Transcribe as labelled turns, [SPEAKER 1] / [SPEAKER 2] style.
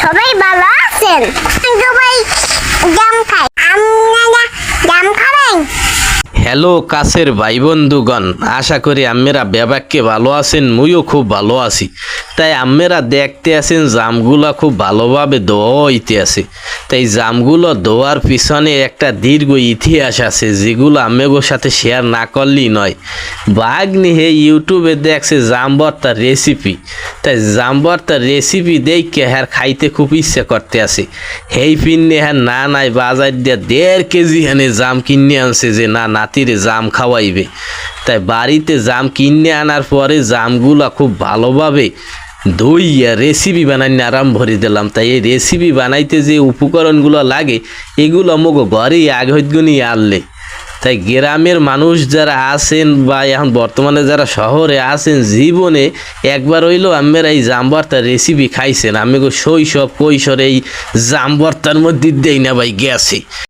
[SPEAKER 1] সবাই ভালো আছেন? সবাই জাম খাই। আপনারা জাম খাবেন?
[SPEAKER 2] হ্যালো কাছের ভাই বন্ধুগণ, আশা করি আম্মেরা ব্যাপাককে ভালো আছেন। মুইও খুব ভালো আছি। তাই আম্মেরা দেখতে আছেন জামগুলা খুব ভালোভাবে ধোয়া হইতে আছে। তাই জামগুলো ধোয়ার পিছনে একটা দীর্ঘ ইতিহাস আছে, যেগুলো আম্মেগোর সাথে শেয়ার না করলেই নয়। বাগনি হে ইউটিউবে দেখছে জাম ভর্তার রেসিপি, তাই জাম ভর্তার রেসিপি দেখে হ্যার খাইতে খুব ইচ্ছা করতে আছে। হেই পিন্নে হ্যাঁ না নাই বাজার দিয়ে 1.5 কেজি হানে জাম কিনে আনছে, যে না নাতিরে জাম খাওয়াইবে। তাই বাড়িতে জাম কিনে আনার পরে জামগুলা খুব ভালোভাবে ধুইয়া রেসিপি বানাই আরাম ভরে দিলাম। তাই এই রেসিপি বানাইতে যে উপকরণগুলো লাগে এগুলো আমাকে ঘরেই আগে হইতগুনি আনলে। তাই গ্রামের মানুষ যারা আছেন বা এখন বর্তমানে যারা শহরে আছেন, জীবনে একবার হইলেও আমেরা এই জাম ভর্তার রেসিপি খাইছেন। আমি শৈশব কৈশোরে এই জাম ভর্তার মধ্যে দেই না ভাই গেছে।